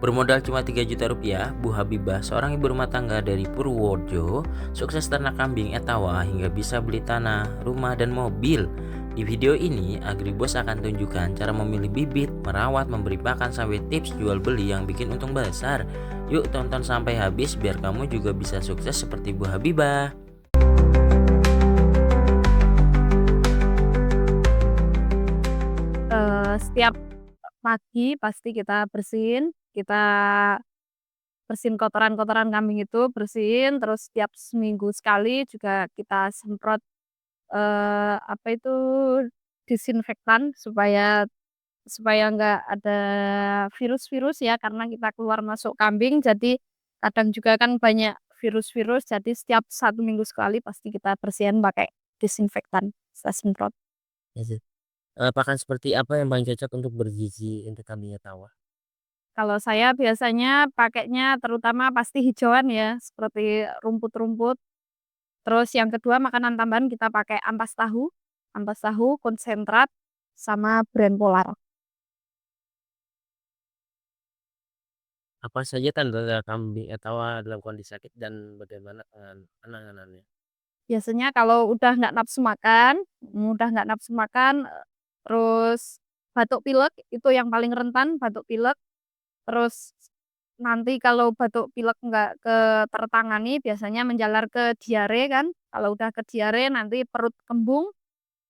Bermodal cuma Rp3 juta, Bu Habibah, seorang ibu rumah tangga dari Purworejo, sukses ternak kambing etawa hingga bisa beli tanah, rumah, dan mobil. Di video ini, Agribos akan tunjukkan cara memilih bibit, merawat, memberi pakan, sampai tips jual beli yang bikin untung besar. Yuk tonton sampai habis biar kamu juga bisa sukses seperti Bu Habibah. Setiap pagi pasti kita bersihin kotoran-kotoran kambing itu, bersihin, terus setiap seminggu sekali juga kita semprot, apa itu, disinfektan supaya supaya nggak ada virus-virus ya, karena kita keluar masuk kambing, jadi kadang juga kan banyak virus-virus, jadi setiap 1 minggu sekali pasti kita bersihin pakai disinfektan, kita semprot. Ya sih. Pakan seperti apa yang paling cocok untuk bergizi untuk kambing Etawa? Kalau saya biasanya pakainya terutama pasti hijauan ya, seperti rumput-rumput. Terus yang kedua makanan tambahan kita pakai ampas tahu konsentrat, sama Brand Polar. Apa saja tanda kambing Etawa dalam kondisi sakit dan bagaimana penanganannya? Biasanya kalau udah nggak nafsu makan, terus batuk pilek itu yang paling rentan, batuk pilek. Terus nanti kalau batuk pilek nggak tertangani biasanya menjalar ke diare kan, kalau udah ke diare nanti perut kembung.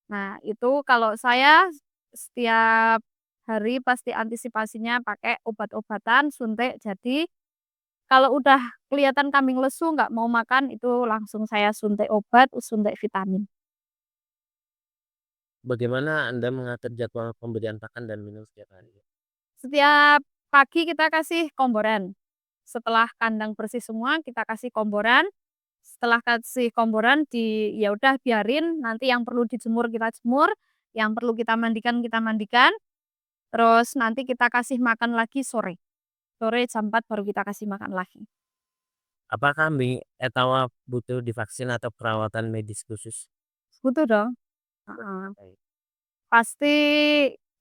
Nah, itu kalau saya setiap hari pasti antisipasinya pakai obat-obatan, suntik. Jadi, kalau udah kelihatan kambing lesu nggak mau makan, itu langsung saya suntik obat, suntik vitamin. Bagaimana Anda mengatur jadwal pemberian pakan dan minum setiap hari? Setiap pagi kita kasih komboran. Setelah kandang bersih semua, kita kasih komboran. Setelah kasih komboran ya udah biarin, nanti yang perlu dijemur kita jemur, yang perlu kita mandikan. Terus nanti kita kasih makan lagi sore. Sore jam 4 baru kita kasih makan lagi. Apakah kambing Etawa butuh divaksin atau perawatan medis khusus? Butuh dong, heeh. Baik. Pasti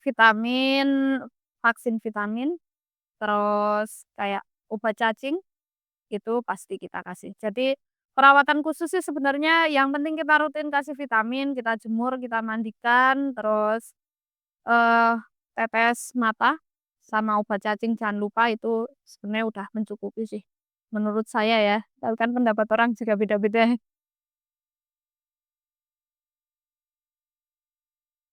vitamin, vaksin vitamin, terus kayak obat cacing, itu pasti kita kasih. Jadi perawatan khusus sih sebenarnya yang penting kita rutin kasih vitamin, kita jemur, kita mandikan, terus, eee, tetes mata sama obat cacing jangan lupa itu sebenarnya udah mencukupi sih, menurut saya ya. Tapi kan pendapat orang juga beda-beda.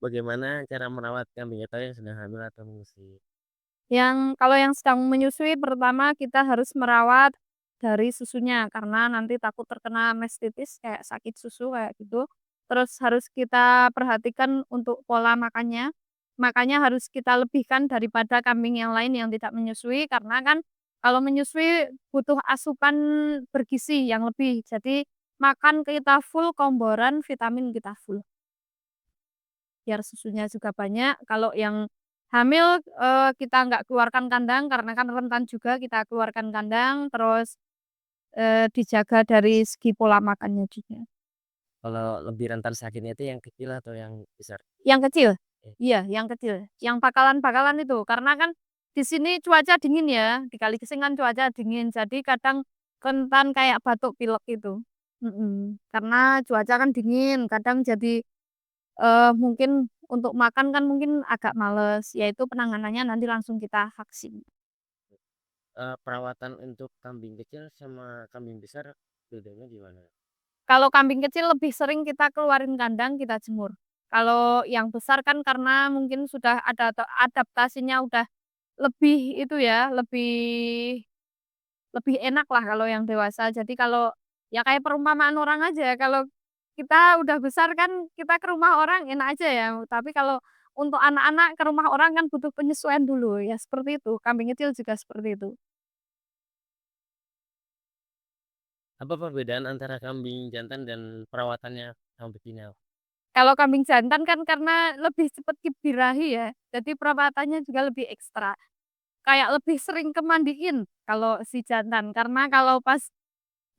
Bagaimana cara merawat kambing Etawa yang sedang hamil atau menyusui? Kalau yang sedang menyusui pertama kita harus merawat dari susunya, karena nanti takut terkena mastitis kayak sakit susu kayak gitu. Terus harus kita perhatikan untuk pola makannya. Makannya harus kita lebihkan daripada kambing yang lain yang tidak menyusui, karena kan kalau menyusui butuh asupan bergizi yang lebih. Jadi makan kita full, komboran, vitamin kita full. Biar susunya juga banyak, kalau yang hamil, kita nggak keluarkan kandang karena kan rentan juga kita keluarkan kandang, terus, dijaga dari segi pola makannya juga. Kalau lebih rentan sakitnya itu yang kecil atau yang besar? Yang kecil? Eh, Iya, yang kecil, yang bakalan-bakalan itu, karena kan di sini cuaca dingin ya, di Kaligesing kan cuaca dingin, jadi kadang rentan kayak batuk pilek itu. Karena cuaca kan dingin, kadang jadi mungkin untuk makan kan mungkin agak males, ya itu penanganannya nanti langsung kita vaksin. perawatan untuk kambing kecil sama kambing besar bedanya gimana? Kalau kambing kecil lebih sering kita keluarin kandang, kita jemur. Kalau yang besar kan karena mungkin sudah ada adaptasinya udah lebih itu ya, lebih lebih enak lah kalau yang dewasa. Jadi kalau ya kayak perumpamaan orang aja, kalau kita udah besar kan kita ke rumah orang enak aja ya, tapi kalau untuk anak-anak ke rumah orang kan butuh penyesuaian dulu, ya seperti itu. Kambing kecil juga seperti itu. Apa perbedaan antara kambing jantan dan perawatannya sama betina? Kalau kambing jantan kan karena lebih cepat birahi ya, jadi perawatannya juga lebih ekstra. Kayak lebih sering kemandiin kalau si jantan, karena kalau pas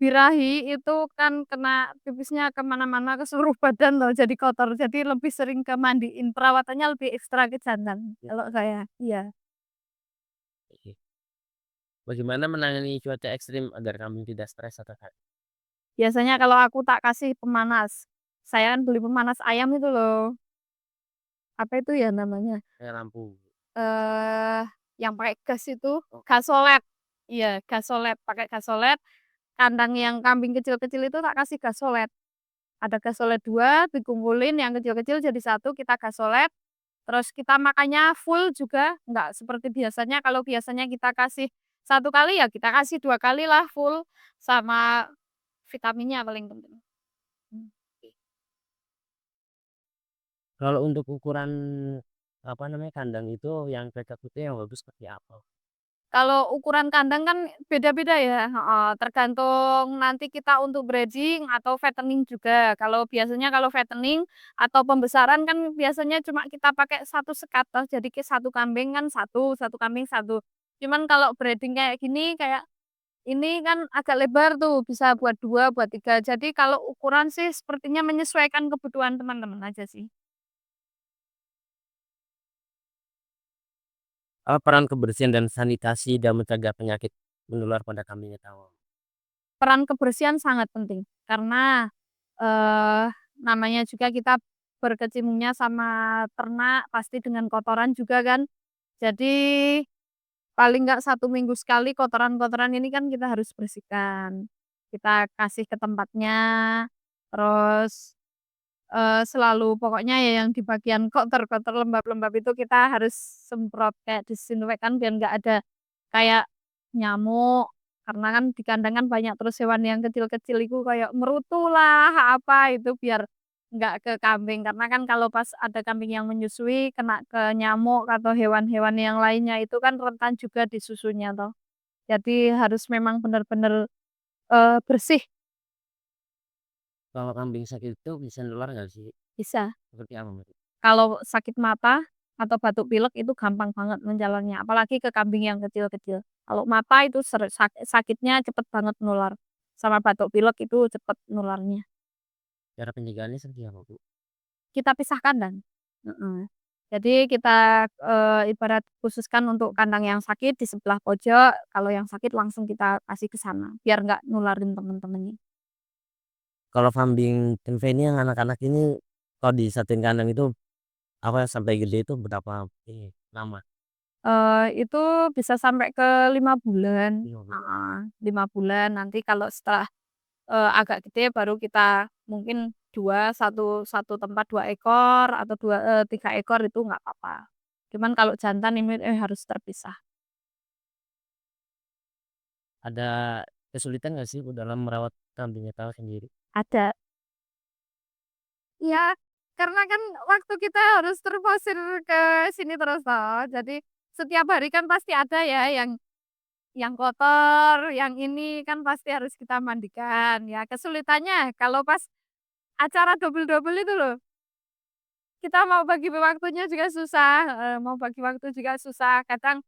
birahi itu kan kena pipisnya ke mana-mana, ke seluruh badan loh, jadi kotor. Jadi lebih sering kemandiin, perawatannya lebih ekstra ke jantan Ya, kalau saya, iya. oke. Bagaimana menangani cuaca ekstrim agar kambing tidak stres atau sakit? Biasanya kalau aku tak kasih pemanas. Saya kan beli pemanas ayam itu loh, apa itu ya namanya, Kayak lampu. eh yang pakai gas itu, Oh, gasolet. Iya, gasolet, pakai gasolet, kandang yang kambing kecil-kecil itu tak kasih gasolet. Ada gasolet 2 dikumpulin yang kecil-kecil jadi satu kita gasolet, terus kita makannya full juga, nggak seperti biasanya, kalau biasanya kita kasih satu kali, ya kita kasih 2 kalilah full, sama vitaminnya paling penting. Mmm. kalau untuk ukuran, apa namanya, kandang itu yang cocok itu yang bagus seperti apa? Kalau ukuran kandang kan beda-beda ya, heeh, tergantung nanti kita untuk breeding atau fattening juga. Kalau biasanya kalau fattening atau pembesaran kan biasanya cuma kita pakai satu sekat toh, jadi satu kambing kan satu kambing satu. Cuman kalau breeding kayak gini, kayak ini kan agak lebar tuh, bisa buat 2 buat 3. Jadi kalau ukuran sih sepertinya menyesuaikan kebutuhan teman-teman aja sih. Apa peran kebersihan dan sanitasi dan mencegah penyakit menular pada kambing atau Peran kebersihan sangat penting karena, eee, namanya juga kita berkecimpungnya sama ternak pasti dengan kotoran juga kan. Jadi paling nggak 1 minggu sekali kotoran-kotoran ini kan kita harus bersihkan. Kita kasih ke tempatnya, terus, selalu pokoknya ya yang di bagian kotor-kotor, lembab-lembab itu kita harus semprot kayak disinfektan biar nggak ada kayak nyamuk, karena kan di kandang kan banyak terus hewan yang kecil-kecil itu kayak merutu lah, apa itu biar nggak ke kambing. Karena kan kalau pas ada kambing yang menyusui kena ke nyamuk atau hewan-hewan yang lainnya itu kan rentan juga di susunya toh. Jadi harus memang benar-benar, bersih, kalau kambing sakit itu bisa nular nggak sih? bisa. Seperti apa Mbak? Kalau sakit mata atau batuk pilek itu gampang banget menjalarnya, apalagi ke kambing yang kecil-kecil. Kalau mata itu sakitnya cepet banget nular, sama batuk pilek itu cepet nularnya. Cara pencegahannya seperti apa, Bu? Kita pisah kandang, heeh. Jadi kita, ibarat khususkan untuk kandang yang sakit di sebelah pojok, kalau yang sakit langsung kita kasih ke sana, biar nggak nularin temen-temennya. Kalau kambing tempe ini yang anak-anak ini kalau disatuin kandang itu apa sampai gede itu berapa ini lama? Itu bisa sampai ke 5 bulan, 5 bulan. heeh, 5 bulan. Nanti kalau setelah, agak gede baru kita mungkin 2 satu tempat 2 ekor atau 3 ekor itu nggak apa-apa. Cuman kalau jantan ini, harus terpisah. Ada kesulitan nggak sih Bu dalam merawat kambing tahu sendiri? Ada. Iya, karena kan waktu kita harus terfosir ke sini terus toh, jadi setiap hari kan pasti ada ya yang kotor, yang ini kan pasti harus kita mandikan. Ya kesulitannya kalau pas acara double-double itu loh, kita mau bagi waktunya juga susah, mau bagi waktu juga susah. Kadang,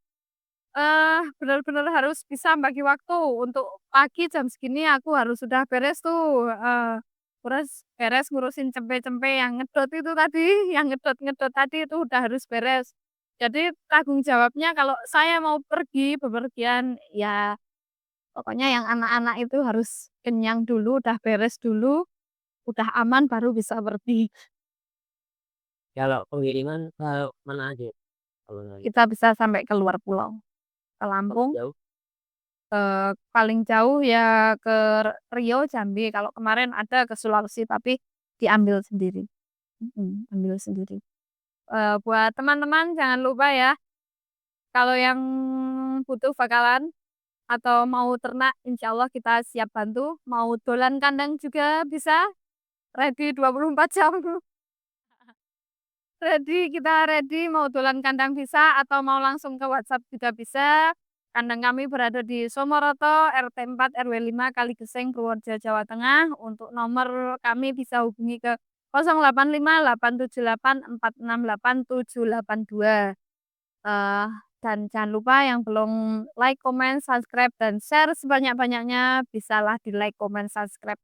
benar-benar harus bisa bagi waktu, untuk pagi jam segini aku harus sudah beres tuh, terus beres ngurusin cempe-cempe yang ngedot itu tadi, yang ngedot-ngedot tadi itu udah harus beres. Jadi tanggung jawabnya kalau saya mau pergi bepergian, ya pokoknya yang anak-anak itu harus kenyang dulu, udah beres dulu, udah aman baru bisa pergi. Kalau pengiriman ke mana aja kalau lagi? Kita bisa sampai ke luar pulau, ke Lampung, Jauh? paling jauh ya ke Riau, Jambi, kalau kemarin ada ke Sulawesi tapi diambil sendiri, ambil sendiri. Buat teman-teman jangan lupa ya, kalau yang butuh bakalan atau mau ternak insyaallah kita siap bantu, mau dolan kandang juga bisa, ready 24 jam. Kita ready, mau dolan kandang bisa atau mau langsung ke WhatsApp juga bisa. Kandang kami berada di Somoroto, RT 4 RW 5 Kaligeseng, Purworejo, Jawa Tengah. Untuk nomor kami bisa hubungi ke 085878468782. Eh, dan jangan lupa yang belum like, comment, subscribe, dan share sebanyak-banyaknya, bisalah di like, comment, subscribe.